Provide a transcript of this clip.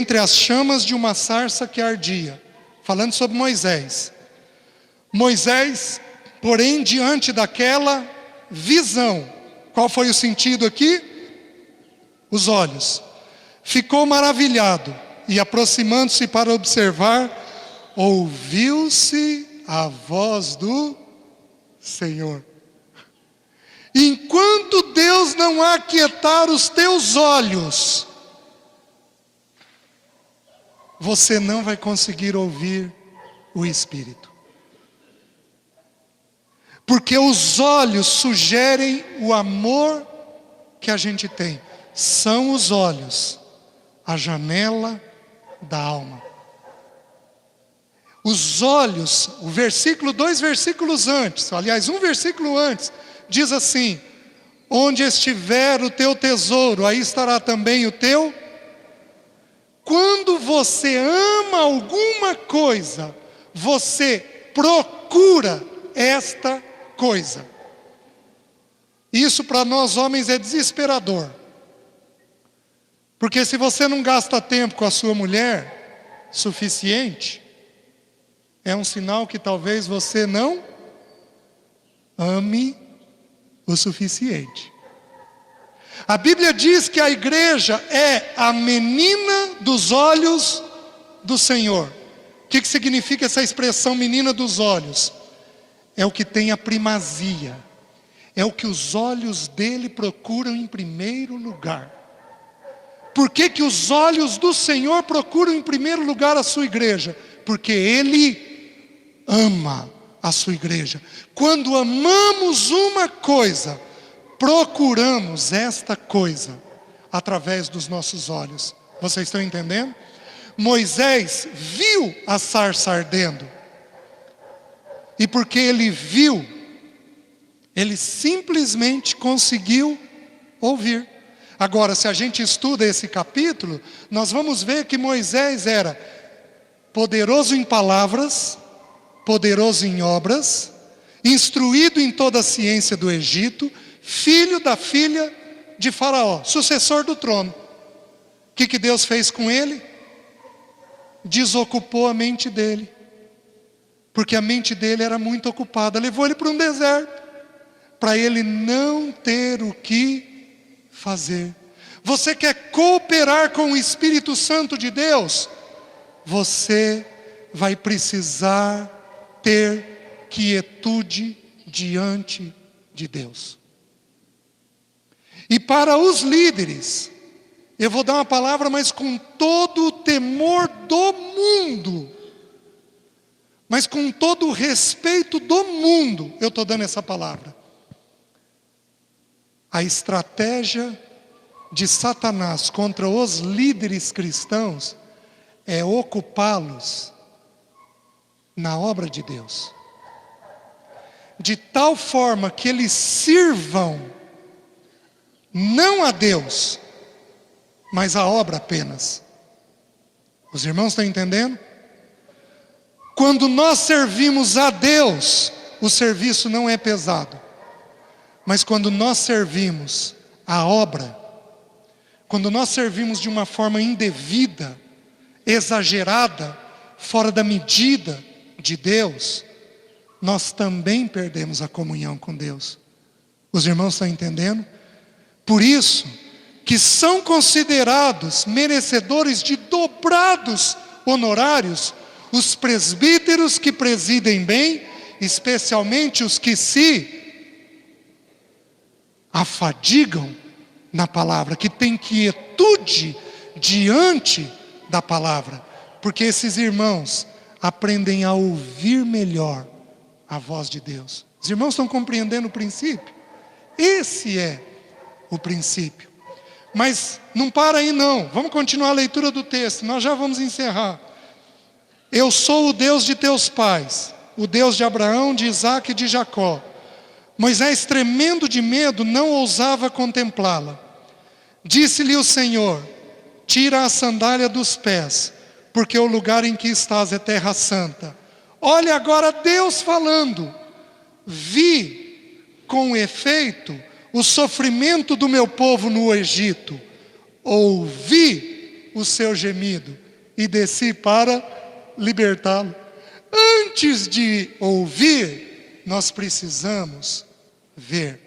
entre as chamas de uma sarça que ardia. Falando sobre Moisés. Moisés, porém, diante daquela visão, qual foi o sentido aqui? Os olhos. Ficou maravilhado e, aproximando-se para observar, ouviu-se a voz do Senhor. Enquanto Deus não aquietar os teus olhos, você não vai conseguir ouvir o Espírito. Porque os olhos sugerem o amor que a gente tem. São os olhos a janela da alma. Os olhos, o versículo, 2 versículos antes, aliás, um versículo antes, diz assim: onde estiver o teu tesouro, aí estará também o teu. Quando você ama alguma coisa, você procura esta coisa. Isso para nós homens é desesperador. Porque se você não gasta tempo com a sua mulher suficiente, é um sinal que talvez você não ame o suficiente. A Bíblia diz que a igreja é a menina dos olhos do Senhor. O que significa essa expressão menina dos olhos? É o que tem a primazia. É o que os olhos dele procuram em primeiro lugar. Por que os olhos do Senhor procuram em primeiro lugar a sua igreja? Porque Ele ama a sua igreja. Quando amamos uma coisa, procuramos esta coisa através dos nossos olhos. Vocês estão entendendo? Moisés viu a sarça ardendo. E porque ele viu, ele simplesmente conseguiu ouvir. Agora, se a gente estuda esse capítulo, nós vamos ver que Moisés era poderoso em palavras, poderoso em obras, instruído em toda a ciência do Egito, filho da filha de Faraó, sucessor do trono. O que Deus fez com ele? Desocupou a mente dele. Porque a mente dele era muito ocupada. Levou ele para um deserto, para ele não ter o que fazer. Você quer cooperar com o Espírito Santo de Deus? Você vai precisar ter quietude diante de Deus. E para os líderes, eu vou dar uma palavra, mas com todo o temor do mundo, mas com todo o respeito do mundo, eu estou dando essa palavra. A estratégia de Satanás contra os líderes cristãos é ocupá-los na obra de Deus, de tal forma que eles sirvam não a Deus, mas a obra apenas. Os irmãos estão entendendo? Quando nós servimos a Deus, o serviço não é pesado. Mas quando nós servimos a obra, quando nós servimos de uma forma indevida, exagerada, fora da medida de Deus, nós também perdemos a comunhão com Deus. Os irmãos estão entendendo? Por isso que são considerados merecedores de dobrados honorários os presbíteros que presidem bem, especialmente os que se afadigam na palavra, que têm quietude diante da palavra, porque esses irmãos aprendem a ouvir melhor a voz de Deus. Os irmãos estão compreendendo o princípio? Esse é o princípio. Mas não para aí não, vamos continuar a leitura do texto, nós já vamos encerrar. Eu sou o Deus de teus pais, o Deus de Abraão, de Isaque e de Jacó. Moisés, tremendo de medo, não ousava contemplá-la. Disse-lhe o Senhor: tira a sandália dos pés, porque o lugar em que estás é terra santa. Olha agora Deus falando: vi com efeito o sofrimento do meu povo no Egito, ouvi o seu gemido e desci para libertá-lo. Antes de ouvir, nós precisamos ver.